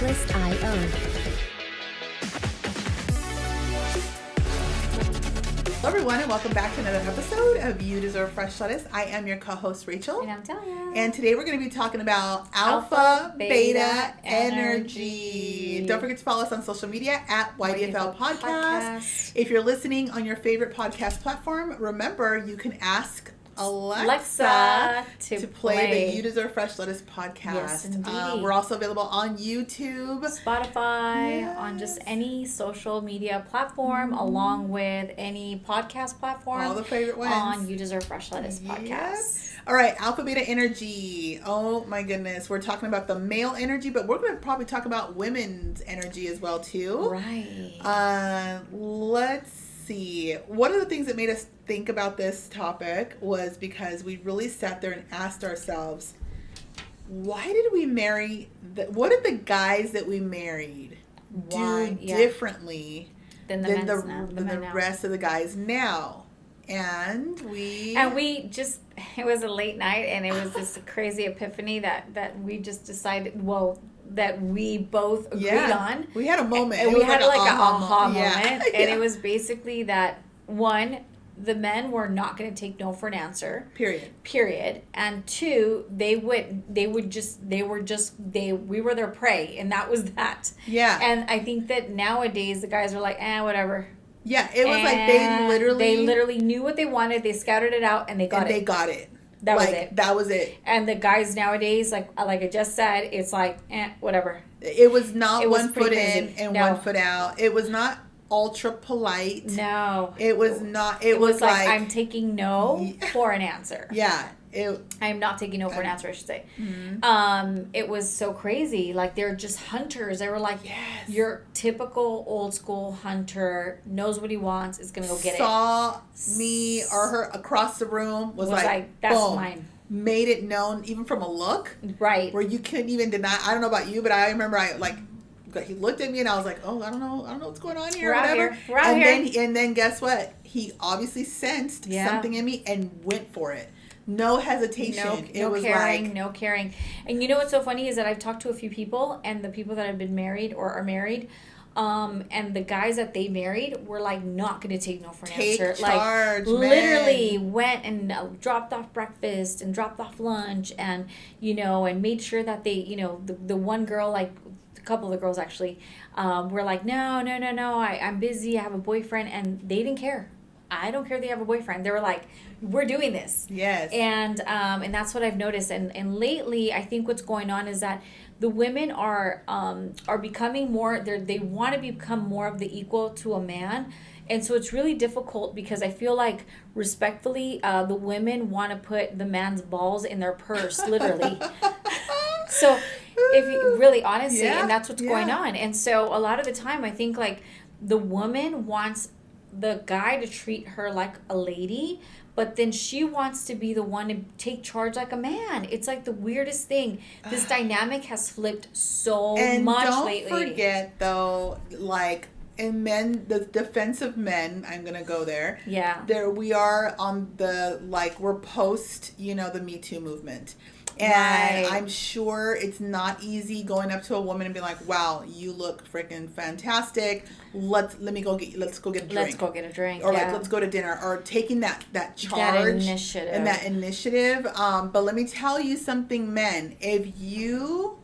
Freshlist.io. Hello everyone, and welcome back to another episode of You Deserve Fresh Lettuce. I am your co-host Rachel. And I'm Talia. And today we're going to be talking about Alpha Beta Energy. Don't forget to follow us on social media at YDFL Podcast. If you're listening on your favorite podcast platform, remember you can ask Alexa to play the You Deserve Fresh Lettuce podcast. Yes, indeed. We're also available on YouTube, Spotify, yes, on just any social media platform, along with any podcast platform. all the favorite ones. On You Deserve Fresh Lettuce podcast. Yes. All right, Alpha Beta Energy. Oh my goodness. We're talking about the male energy, but we're going to probably talk about women's energy as well, too. Right. Let's see. One of the things that made us think about this topic was because we really sat there and asked ourselves, why did we marry? What did the guys that we married do differently than the rest of the guys now? And we just, it was a late night, and it was this crazy epiphany that we just decided, that we both agreed on. We had a moment. And we had like an aha moment. Yeah. And it was basically that, one, the men were not going to take no for an answer. Period. And two, we were their prey, and that was that. Yeah. And I think that nowadays the guys are like, whatever. Yeah, it was like they literally knew what they wanted. They scouted it out, and they got it. That was it. And the guys nowadays, like I just said, it's like, whatever. It was not one foot in and one foot out. It was not ultra polite. No. It was not. It was like I'm taking no for an answer. Yeah. I'm not taking no for an answer, I should say. Mm-hmm. It was so crazy. Like, they're just hunters. They were like, your typical old school hunter, knows what he wants, is going to go get Saw me or her across the room, was like, that's boom. Mine. Made it known, even from a look. Right. Where you couldn't even deny. I don't know about you, but I remember he looked at me and I was like, I don't know what's going on here, and then guess what? He obviously sensed something in me and went for it. No hesitation. No caring. And you know what's so funny is that I've talked to a few people, and the people that have been married or are married, and the guys that they married were like not going to take no for an answer. Charge, literally went and dropped off breakfast and dropped off lunch, and and made sure that they, the one girl, like a couple of the girls actually, were like, no, I'm busy, I have a boyfriend, and they didn't care. I don't care they have a boyfriend. They were like, we're doing this. Yes. And that's what I've noticed. And lately, I think what's going on is that the women are becoming more, they want to become more of the equal to a man. And so it's really difficult because I feel like, respectfully, the women want to put the man's balls in their purse, literally. So if you really, honestly, and that's what's going on. And so a lot of the time, I think like the woman wants the guy to treat her like a lady, but then she wants to be the one to take charge like a man. It's like the weirdest thing. This dynamic has flipped so much lately. And don't forget, though, like, in men, the defensive men, I'm going to go there. Yeah. There we are on the, like, we're post, the Me Too movement. And I'm sure it's not easy going up to a woman and being like, "Wow, you look freaking fantastic. Let's go get a drink. Let's go get a drink. Or like, let's go to dinner." Or taking that charge and that initiative. But let me tell you something, men. If you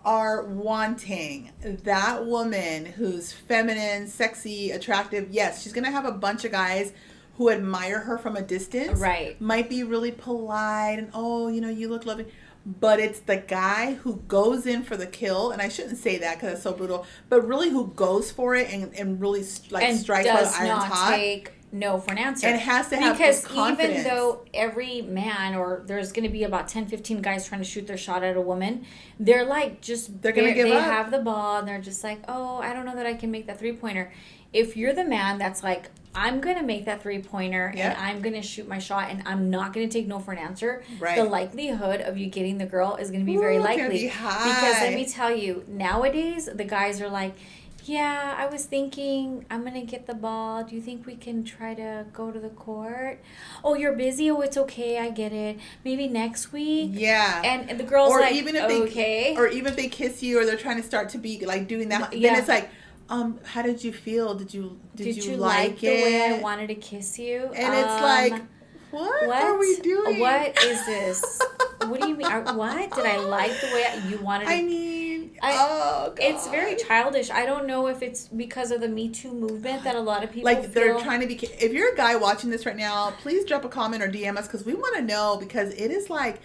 are wanting that woman who's feminine, sexy, attractive, yes, she's gonna have a bunch of guys who admire her from a distance, right? Might be really polite and you look lovely, but it's the guy who goes in for the kill, and I shouldn't say that because it's so brutal, but really who goes for it and really strikes while the iron's hot. Take no for an answer. And has to have because confidence. Even though every man, or there's going to be about 10-15 guys trying to shoot their shot at a woman, they're like they're going to give up. They have the ball and they're just like, I don't know that I can make that 3-pointer. If you're the man that's like, I'm going to make that 3-pointer and I'm going to shoot my shot and I'm not going to take no for an answer, the likelihood of you getting the girl is going to be very likely. Be high. Because let me tell you, nowadays the guys are like, Yeah, I was thinking I'm gonna get the ball. Do you think we can try to go to the court? Oh, you're busy? Oh, it's okay. I get it. Maybe next week. Yeah. And the girl's Or like, even if okay. or even if they kiss you or they're trying to start to be like doing that, then Yeah. it's like, how did you feel? Did you like the it? way I wanted to kiss you? And it's like, what are we doing? What is this? What do you mean? What? Did I like the way you wanted to? I mean, oh God. It's very childish. I don't know if it's because of the Me Too movement that a lot of people like they're trying to be. If you're a guy watching this right now, please drop a comment or DM us because we want to know, because it is like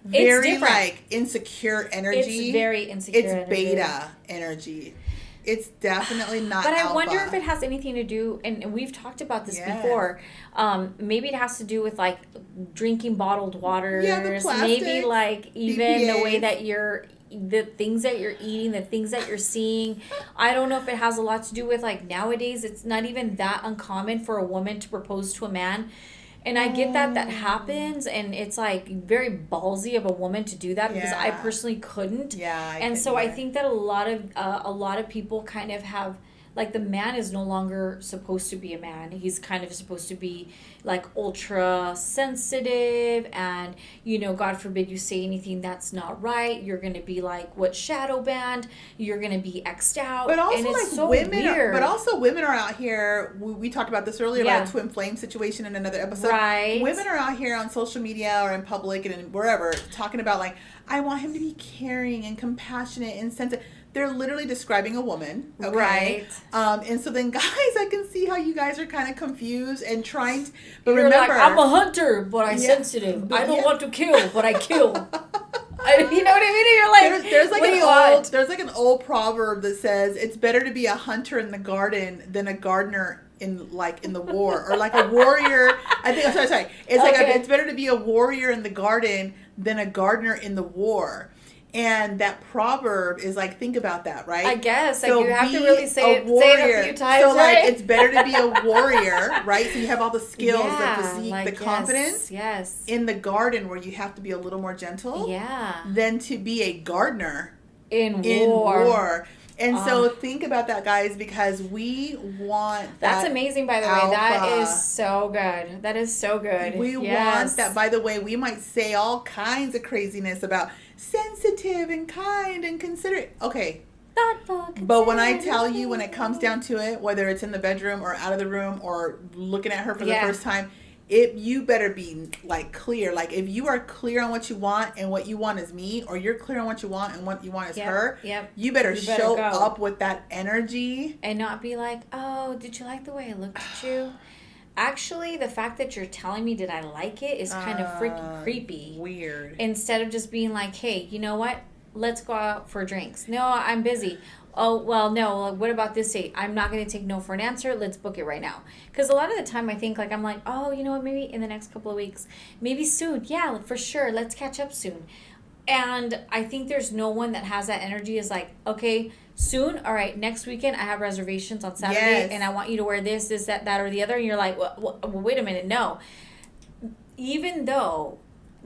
very like insecure energy. It's very insecure. It's beta energy. It's definitely not. But I alpha. wonder if it has anything to do, and we've talked about this before. Maybe it has to do with like drinking bottled waters. Yeah, the plastics, maybe like even BPAs. the way that the things that you're eating, the things that you're seeing. I don't know if it has a lot to do with like nowadays it's not even that uncommon for a woman to propose to a man. And I get that happens, and it's like very ballsy of a woman to do that because I personally couldn't. Yeah, and so I think that a lot of people kind of have, like, the man is no longer supposed to be a man. He's kind of supposed to be like ultra sensitive, and God forbid you say anything that's not right, you're gonna be like, what, shadow banned? You're gonna be X'd out. But also, and it's like, so women weird. but also women are out here. We talked about this earlier about a twin flame situation in another episode. Right. Women are out here on social media or in public and wherever talking about like, I want him to be caring and compassionate and sensitive. They're literally describing a woman, okay? Right? And so then, guys, I can see how you guys are kind of confused and trying to. But You're remember, like, I'm a hunter, but I'm sensitive. But I don't want to kill, but I kill. You know what I mean? You're like, there's like an old proverb that says it's better to be a hunter in the garden than a gardener in the war, or like a warrior. I think. Sorry. It's like it's better to be a warrior in the garden than a gardener in the war. And that proverb is like, think about that, right? I guess. So like, you have to really say it a few times. So, right? like, it's better to be a warrior, right? So you have all the skills, the physique, like, the confidence. Yes. In the garden, where you have to be a little more gentle. Yeah. Than to be a gardener. In war. And so think about that, guys, because we want That's amazing, by the alpha. way. That is so good. That is so good. We want that. By the way, we might say all kinds of craziness about sensitive and kind and considerate. Okay. But when I tell you, when it comes down to it, whether it's in the bedroom or out of the room or looking at her for the first time, you better be like clear. Like, if you are clear on what you want and what you want is me, or you're clear on what you want and what you want is her, you better show up with that energy. And not be like, oh, did you like the way I looked at you? Actually, the fact that you're telling me did I like it is kind of freaking creepy. Weird. Instead of just being like, hey, you know what? Let's go out for drinks. No, I'm busy. Oh, well, no. What about this date? I'm not going to take no for an answer. Let's book it right now. Because a lot of the time I think, like, I'm like, oh, you know what? Maybe in the next couple of weeks. Maybe soon. Yeah, for sure. Let's catch up soon. And I think there's no one that has that energy is like, okay, soon. All right, next weekend I have reservations on Saturday and I want you to wear this, that, or the other. And you're like, well, wait a minute. No. Even though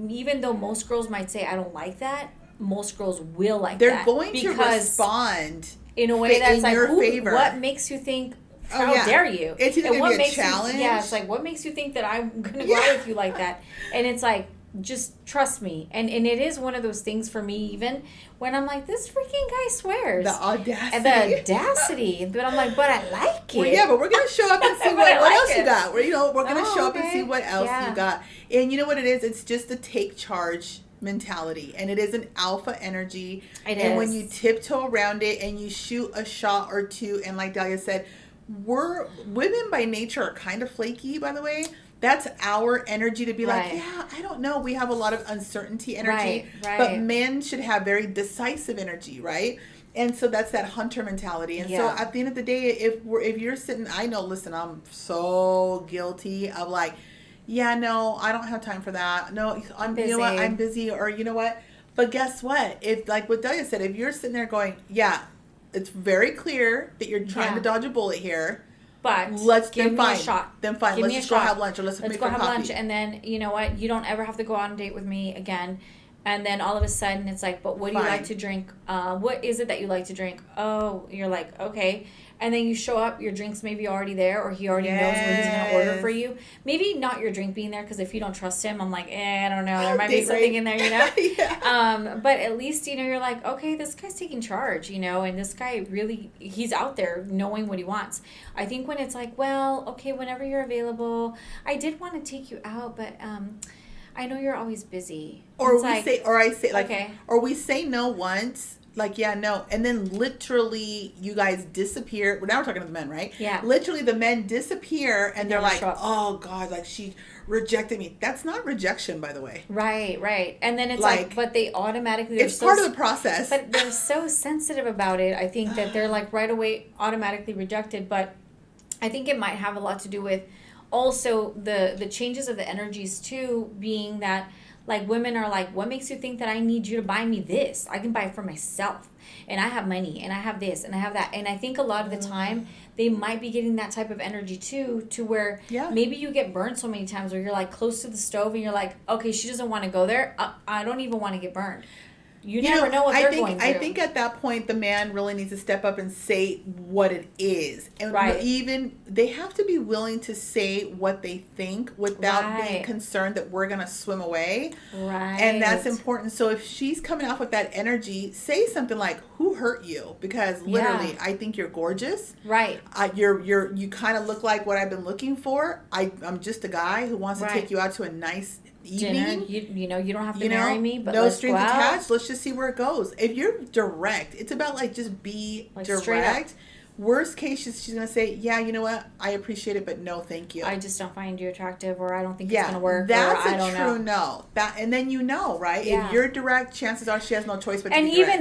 most girls might say, I don't like that, most girls will like They're that. They're going to respond in a way that's in like, your favor. What makes you think, how dare you? It's either going to be a challenge. It's like, what makes you think that I'm going to go out with you like that? And it's like, just trust me. And it is one of those things for me, even when I'm like, this freaking guy swears. The audacity. The audacity. But I'm like, but I like it. Well, yeah, but we're going to show up and see what else you got. We're going to show up and see what else you got. And you know what it is? It's just the take charge mentality, and it is an alpha energy. And when you tiptoe around it and you shoot a shot or two, and like Dahlia said, women by nature are kind of flaky, by the way. That's our energy to be like, yeah, I don't know. We have a lot of uncertainty energy, but men should have very decisive energy, right? And so that's that hunter mentality. And so at the end of the day, if you're sitting, I know, listen, I'm so guilty of like, yeah, no, I don't have time for that. No, I'm busy. You know what? I'm busy, or you know what? But guess what? If, like what Dahlia said, if you're sitting there going, yeah, it's very clear that you're trying to dodge a bullet here. But give me a shot. Then fine. Let's just go have lunch, or let's go have lunch, and then you know what? You don't ever have to go on a date with me again. And then all of a sudden it's like, but what do you like Fine. to drink? What is it that you like to drink? Oh, you're like, okay. And then you show up, your drink's maybe already there, or he already knows what he's going to order for Yes. you. Maybe not your drink being there, because if you don't trust him, I'm like, I don't know. There might be Date something rape. in there, you know? Yeah. But at least, you're like, okay, this guy's taking charge, and this guy really, he's out there knowing what he wants. I think when it's like, well, okay, whenever you're available, I did want to take you out, but I know you're always busy. Or It's we like, say, or I say, like, okay. or we say no once, like, yeah, no, and then literally you guys disappear. Well, now we're talking to the men, right? Yeah. Literally, the men disappear, and they're never like, show up. oh God, like she rejected me. That's not rejection, by the way. Right. And then it's Like, but they automatically, they're It's so part of the process. but they're so sensitive about it. I think that they're like right away automatically rejected, but I think it might have a lot to do with also the changes of the energies too, being that like women are like, what makes you think that I need you to buy me this? I can buy it for myself, and I have money, and I have this, and I have that. And I think a lot of the time they might be getting that type of energy too, to where Yeah. maybe you get burned so many times where you're like close to the stove and you're like, okay, she doesn't want to go there. I don't even want to get burned. You never know what I they're think, going through. I think at that point the man really needs to step up and say what it is, and Right. even they have to be willing to say what they think without being Right. concerned that we're gonna swim away. Right. And that's important. So if she's coming off with that energy, say something like, "Who hurt you?" Because literally, Yeah. I think you're gorgeous. Right. You kind of look like what I've been looking for. I'm just a guy who wants to Right. take you out to a nice Dinner. evening. You don't have to marry me, but no let's strings go out. attached. Let's just see where it goes. If you're direct, it's about like just be Like, straight up. direct. Worst case, she's gonna say, "Yeah, you know what? I appreciate it, but no, thank you." I just don't find you attractive, or I don't think it's Yeah, gonna work. that's or I a don't true know. no. That, and then right? Yeah. If you're direct, chances are she has no choice but to And be direct.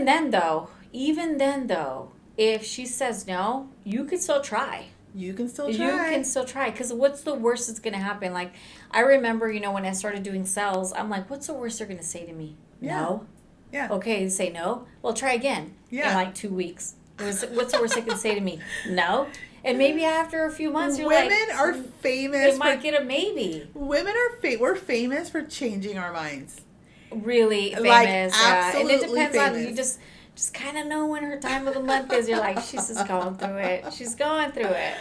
even then though, if she says no, you could still try. You can still You try. can still try, because what's the worst that's gonna happen? Like, I remember, when I started doing sales, I'm like, what's the worst they're gonna say to me? Yeah. No. Yeah. Okay, say no. Well, try again. Yeah. In like 2 weeks. What's the worst they can say to me? No. And maybe after a few months, you're Women like, are famous. they might get a maybe. Women are we're famous for changing our minds. Really famous. Like, And it absolutely depends on, famous. you just kind of know when her time of the month is. You're like, she's just going through it. She's going through it.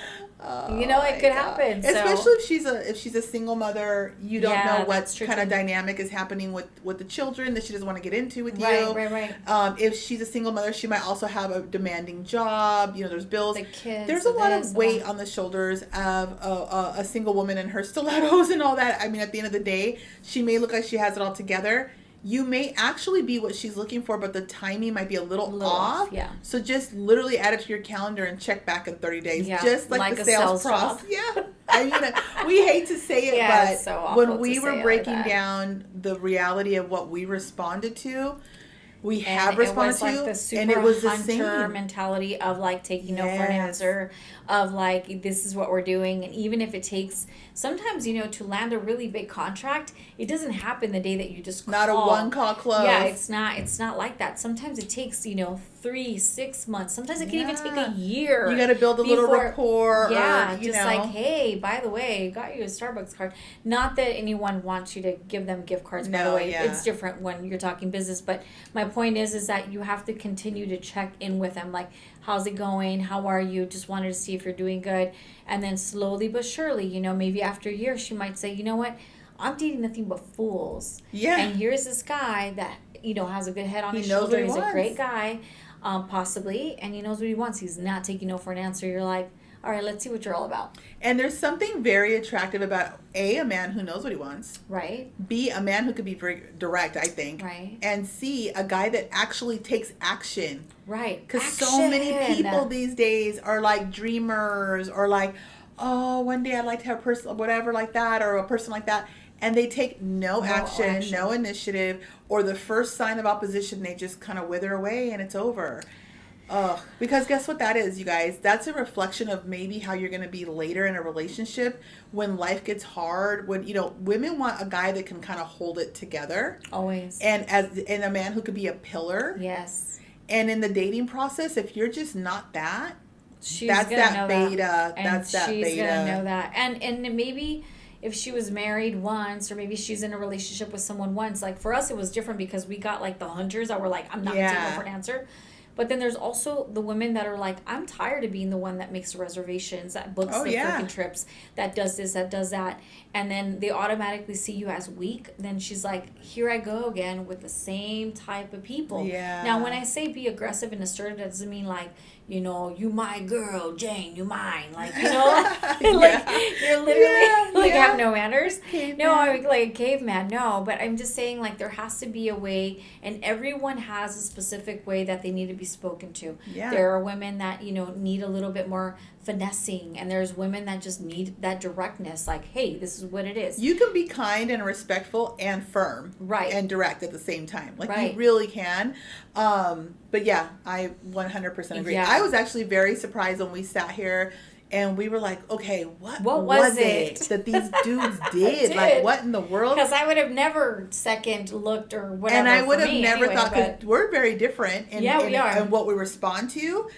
Oh It my could God. happen. So. Especially if she's a single mother, you don't Yeah, know what that's kind of tricky. dynamic is happening with the children that she doesn't want to get into with you. Right. If she's a single mother, she might also have a demanding job. There's bills. The kids. There's a lot this, of the weight that. on the shoulders of a single woman and her stilettos and all that. I mean, at the end of the day, she may look like she has it all together. You may actually be what she's looking for, but the timing might be a little off. Yeah. So just literally add it to your calendar and check back in 30 days. Yeah, Just like the a sales job. process. Yeah. I mean, we hate to say it, Yeah, but it's so awful when we to were say it breaking like that. down the reality of what we responded to, we And have responded it was like to, the super and it was the hunter same. mentality of like taking no for an Yes. answer, of like, this is what we're doing. And even if it takes sometimes, to land a really big contract, it doesn't happen the day that you just call. Not a one call close. Yeah, it's not like that. Sometimes it takes 3-6 months. Sometimes it can even take a year. You got to build a little before- rapport. Yeah, or, just like, hey, by the way, got you a Starbucks card. Not that anyone wants you to give them gift cards, by the No, way. yeah. It's different when you're talking business. But my point is that you have to continue to check in with them. Like, how's it going? How are you? Just wanted to see if you're doing good. And then slowly but surely, maybe after a year, she might say, you know what? I'm dating nothing but fools. Yeah. And here's this guy that, has a good head on He his knows shoulder. what he He's a wants. great guy, possibly. And he knows what he wants. He's not taking no for an answer. You're like, all right, let's see what you're all about. And there's something very attractive about A, a man who knows what he wants. Right? B, a man who could be very direct, I think. Right. And C, a guy that actually takes action. Right. Because so many people these days are like dreamers or like, oh, one day I'd like to have a person, whatever like that, or a person like that. And they take no action, no initiative, or the first sign of opposition, they just kind of wither away and it's over. Ugh. Because guess what that is, you guys? That's a reflection of maybe how you're going to be later in a relationship when life gets hard. When, women want a guy that can kind of hold it together. Always. And a man who could be a pillar. Yes. And in the dating process, if you're just not that, She's that's gonna that know beta. that. And That's that she's beta. gonna know that. And maybe if she was married once, or maybe she's in a relationship with someone once. Like for us, it was different because we got like the hunters that were like, I'm not gonna take no for an answer. But then there's also the women that are like, I'm tired of being the one that makes the reservations, that books the freaking trips, that does this, that does that. And then they automatically see you as weak. Then she's like, here I go again with the same type of people. Yeah. Now, when I say be aggressive and assertive, that doesn't mean like, you know, you my girl, Jane, you mine. Like, you know, like you're literally have no manners. Caveman. No, I'm like caveman. No, but I'm just saying like there has to be a way, and everyone has a specific way that they need to be spoken to. Yeah. There are women that, you know, need a little bit more finessing, and there's women that just need that directness, like, hey, this is what it is. You can be kind and respectful and firm, right, and direct at the same time, like you really can. But yeah, I 100% agree. I was actually very surprised when we sat here and we were like, okay, what was it that these dudes did? Like, what in the world? Because I would have never second looked or whatever. And I would have never thought, because we're very different in what we respond to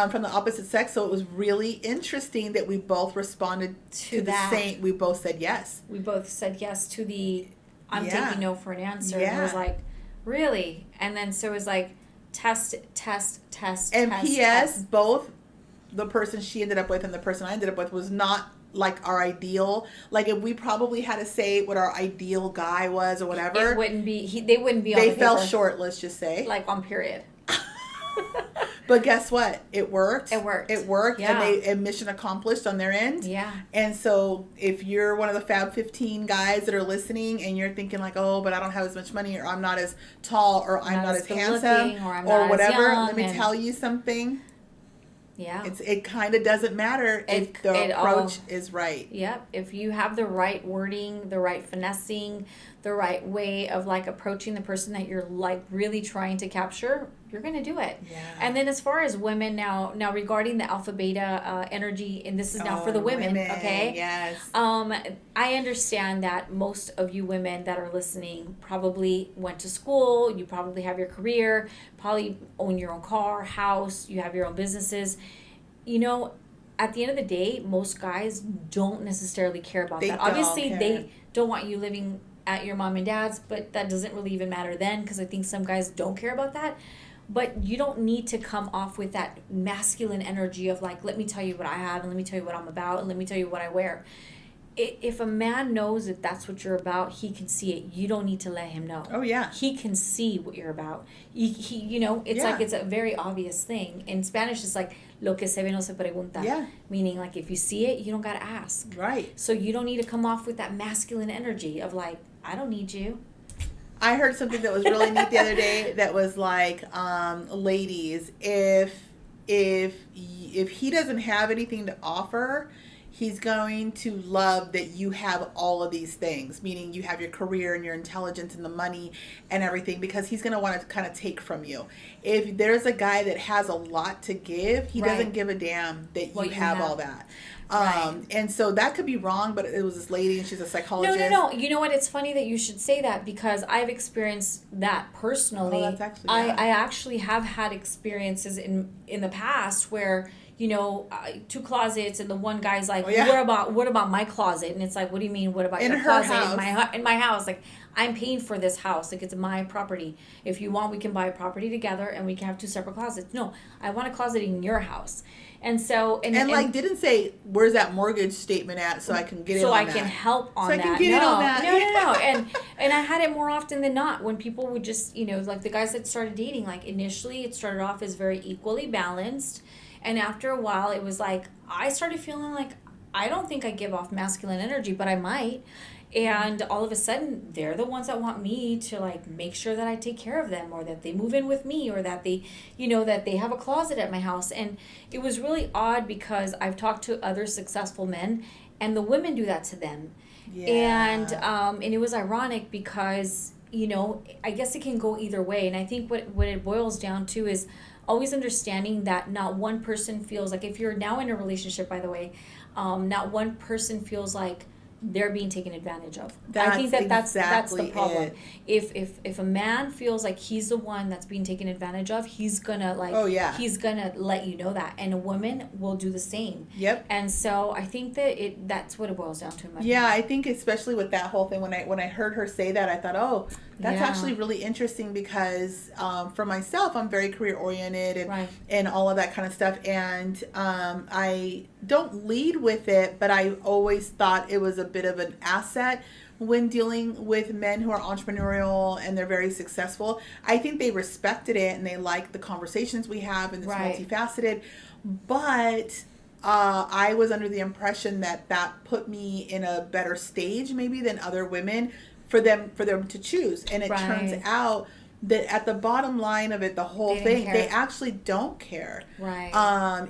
from the opposite sex. So it was really interesting that we both responded to the same. We both said yes. We both said yes to the, I'm taking no for an answer. And it was like, really? And then so it was like, test. And P.S. both the person she ended up with and the person I ended up with was not like our ideal. Like if we probably had to say what our ideal guy was or whatever, it wouldn't be. They wouldn't be. On they fell short. Let's just say, like on period. But guess what? It worked. It worked, yeah. And mission accomplished on their end. Yeah. And so if you're one of the Fab 15 guys that are listening and you're thinking like, oh, but I don't have as much money, or I'm not as tall, or I'm not as handsome, or whatever, let me tell you something. Yeah. It kind of doesn't matter if the approach is right. Yep. If you have the right wording, the right finessing, the right way of like approaching the person that you're like really trying to capture, you're going to do it. Yeah. And then as far as women now regarding the alpha beta energy, and this is now for the women, okay? Yes. I understand that most of you women that are listening probably went to school, you probably have your career, probably own your own car, house, you have your own businesses. You know, at the end of the day, most guys don't necessarily care about that. Obviously, they don't want you living at your mom and dad's, but that doesn't really even matter then, because I think some guys don't care about that. But you don't need to come off with that masculine energy of like, let me tell you what I have, and let me tell you what I'm about, and let me tell you what I wear. If a man knows that that's what you're about, he can see it. You don't need to let him know. Oh, yeah. He can see what you're about. He you know, it's like it's a very obvious thing. In Spanish, it's like, lo que se ve no se pregunta. Yeah. Meaning, like, if you see it, you don't got to ask. Right. So you don't need to come off with that masculine energy of like, I don't need you. I heard something that was really neat the other day that was like, ladies, if he doesn't have anything to offer, he's going to love that you have all of these things, meaning you have your career and your intelligence and the money and everything, because he's going to want to kind of take from you. If there's a guy that has a lot to give, he doesn't give a damn that you have all that. And so that could be wrong, but it was this lady and she's a psychologist. No. You know what? It's funny that you should say that, because I've experienced that personally. Oh, that's actually, I actually have had experiences in the past where, you know, 2 closets, and the one guy's like, what about my closet? And it's like, what do you mean, what about your closet? House. In my house, like, I'm paying for this house, like, it's my property. If you want, we can buy a property together and we can have 2 separate closets. No, I want a closet in your house. And so, and didn't say, where's that mortgage statement at, so I can get it on that. So I can help on that. So I can get it on that. No. And I had it more often than not when people would just, you know, like the guys that started dating, like initially it started off as very equally balanced. And after a while, it was like, I started feeling like, I don't think I give off masculine energy, but I might. And all of a sudden, they're the ones that want me to, like, make sure that I take care of them, or that they move in with me, or that they, you know, that they have a closet at my house. And it was really odd, because I've talked to other successful men, and the women do that to them. Yeah. And it was ironic because, you know, I guess it can go either way. And I think what it boils down to is always understanding that not one person feels like, if you're now in a relationship, by the way, not one person feels like they're being taken advantage of. That's I think that's exactly the problem. it. If a man feels like he's the one that's being taken advantage of, he's gonna Oh, yeah. he's gonna let you know that, and a woman will do the same. Yep. And so I think that that's what it boils down to. In my Yeah, opinion. I think especially with that whole thing, when I heard her say that, I thought, oh, that's Yeah. actually really interesting because for myself, I'm very career oriented and all of that kind of stuff, and I don't lead with it, but I always thought it was a bit of an asset when dealing with men who are entrepreneurial and they're very successful. I think they respected it and they like the conversations we have and it's multifaceted, but I was under the impression that put me in a better stage maybe than other women for them to choose. And it turns out that at the bottom line of it, the whole thing, they actually don't care. Right.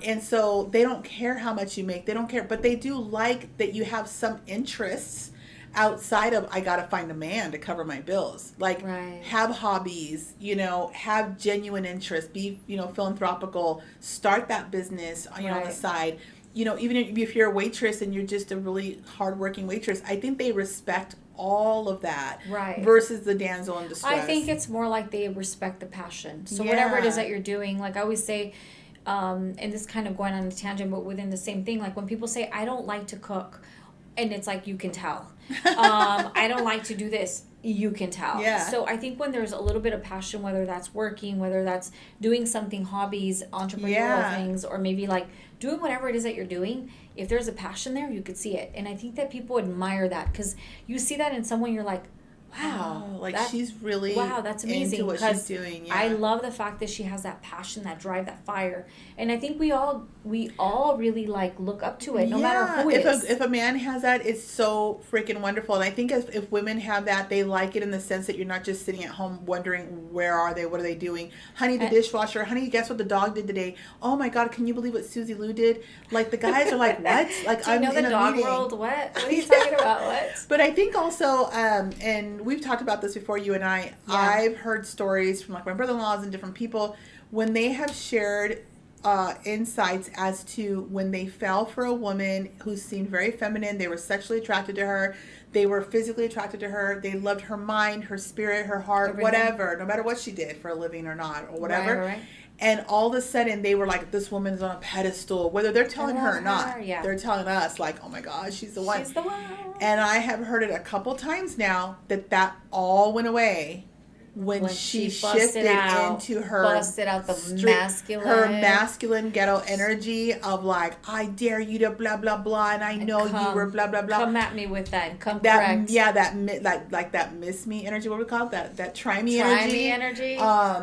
And so they don't care how much you make. They don't care, but they do like that you have some interests outside of I gotta find a man to cover my bills. Like have hobbies, have genuine interest, be philanthropical, start that business on the side. Even if you're a waitress and you're just a really hardworking waitress, I think they respect all of that versus the damsel in distress. I think it's more like they respect the passion. So whatever it is that you're doing, like I always say, and this kind of going on a tangent, but within the same thing, like when people say, I don't like to cook, and it's like, you can tell. I don't like to do this. You can tell. Yeah. So I think when there's a little bit of passion, whether that's working, whether that's doing something, hobbies, entrepreneurial things, or maybe like doing whatever it is that you're doing, if there's a passion there, you could see it. And I think that people admire that because you see that in someone, you're like, wow, she's really that's amazing into what she's doing. Yeah. I love the fact that she has that passion, that drive, that fire, and I think we all really like look up to it, no matter who it is. If a man has that, it's so freaking wonderful. And I think if women have that, they like it in the sense that you're not just sitting at home wondering where are they, what are they doing? Honey, the dishwasher. Honey, guess what the dog did today? Oh my God, can you believe what Susie Lou did? Like the guys are like, what? Like do you I'm know in the a dog meeting. world? What are you talking about? What? But I think also, and we've talked about this before, you and I. Yeah. I've heard stories from like my brother-in-laws and different people when they have shared insights as to when they fell for a woman who seemed very feminine. They were sexually attracted to her. They were physically attracted to her. They loved her mind, her spirit, her heart, whatever, no matter what she did for a living or not or whatever. Right. And all of a sudden they were like, this woman's on a pedestal, whether they're telling her or not. They're telling us like, oh my God, she's the one. She's the one. And I have heard it a couple times now that all went away when she shifted into her busted out the masculine ghetto energy of like, I dare you to blah blah blah, and I know you were blah blah blah. Come at me with that and come correct. Yeah, like that miss me energy. What do we call it? That try me energy.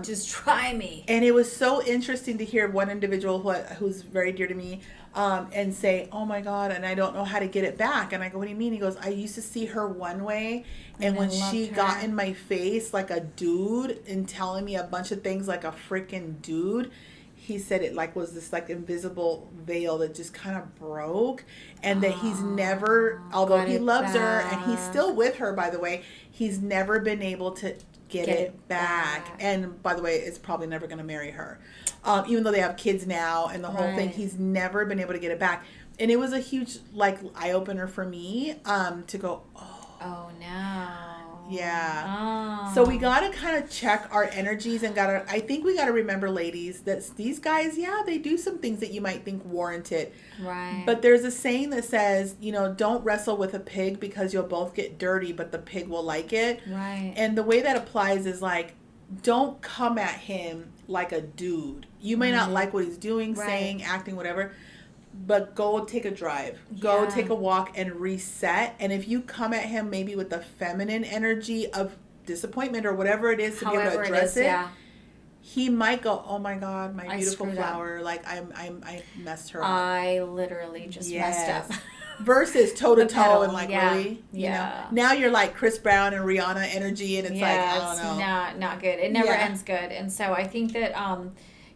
Just try me. And it was so interesting to hear one individual who's very dear to me. And say, oh my God, and I don't know how to get it back. And I go, what do you mean? He goes, I used to see her one way, and when she got in my face like a dude and telling me a bunch of things like a freaking dude, he said it like was this like invisible veil that just kind of broke, and that he's never, although he loves her and he's still with her, by the way, he's never been able to get it back. And by the way, it's probably never going to marry her. Even though they have kids now and the whole thing, he's never been able to get it back. And it was a huge like eye opener for me to go, oh no. Yeah. Oh. So we got to kind of check our energies and I think we got to remember, ladies, that these guys, they do some things that you might think warranted. Right. But there's a saying that says, don't wrestle with a pig because you'll both get dirty, but the pig will like it. Right. And the way that applies is like, don't come at him like a dude. You may not like what he's doing, saying, acting, whatever, but go take a drive. Go take a walk and reset. And if you come at him maybe with the feminine energy of disappointment or whatever it is to be able to address it, he might go, oh my God, my beautiful flower. Like I messed her up. I literally just messed up. Versus toe to toe and like really, you know. Now you're like Chris Brown and Rihanna energy, and it's like I don't know, it's not good. It never ends good. And so I think that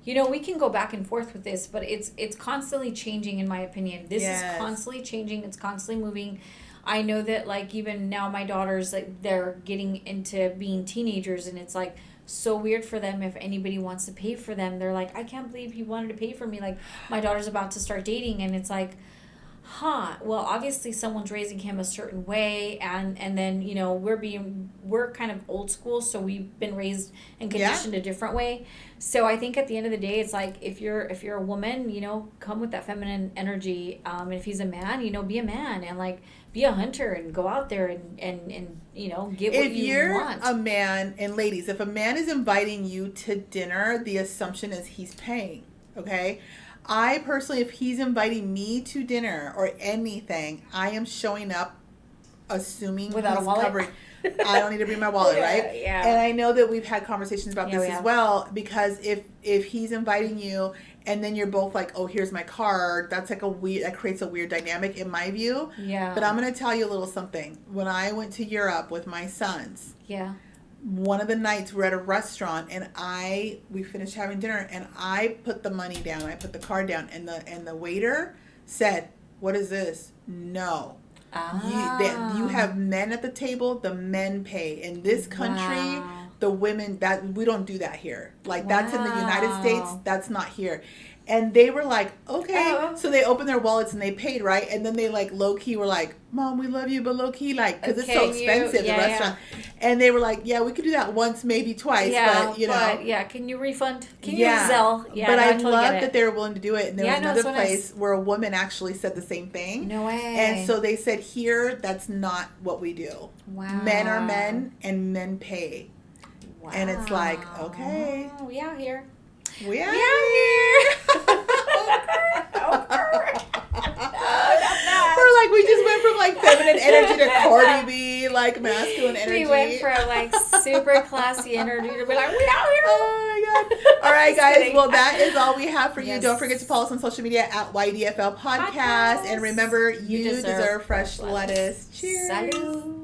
we can go back and forth with this, but it's constantly changing, in my opinion. This is constantly changing. It's constantly moving. I know that like even now my daughters, like they're getting into being teenagers, and it's like so weird for them if anybody wants to pay for them. They're like, I can't believe he wanted to pay for me. Like my daughter's about to start dating, and it's like, well, obviously someone's raising him a certain way, and then, you know, we're kind of old school, so we've been raised and conditioned a different way. So I think at the end of the day, it's like, if you're a woman, you know, come with that feminine energy, and if he's a man, you know, be a man, and like, be a hunter and go out there and you know, get what you want. If you're a man, and ladies, if a man is inviting you to dinner, the assumption is he's paying, okay? I personally, if he's inviting me to dinner or anything, I am showing up assuming without he's a wallet. Covering. I don't need to bring my wallet, right? Yeah. And I know that we've had conversations about this as well, because if he's inviting you and then you're both like, oh, here's my card, that's like that creates a weird dynamic in my view. Yeah. But I'm going to tell you a little something. When I went to Europe with my sons, one of the nights we're at a restaurant and we finished having dinner and I put the money down, I put the card down, and the waiter said, "What is this?" No. You have men at the table, the men pay. In this country, the women, that we don't do that here. Like, that's in the United States, that's not here. And they were like, okay. So they opened their wallets and they paid, right? And then they like low key were like, "Mom, we love you, but low key, like, because it's so expensive, the restaurant." And they were like, "Yeah, we could do that once, maybe twice, but you know." But can you refund? Can you Zelle? Yeah, but I totally love that they were willing to do it. And there was another place nice. where a woman actually said the same thing. No way. And so they said, here, that's not what we do. Wow. Men are men and men pay. Wow. And it's like, okay. Oh, we out here. We out here. We're like, we just went from like feminine energy to Cardi B, like masculine energy. We went from like super classy energy to be like, we out here. Oh my God. All right, guys. Well, that is all we have for you. Don't forget to follow us on social media at YDFL Podcast. And remember, you deserve fresh lettuce. Cheers. Salud.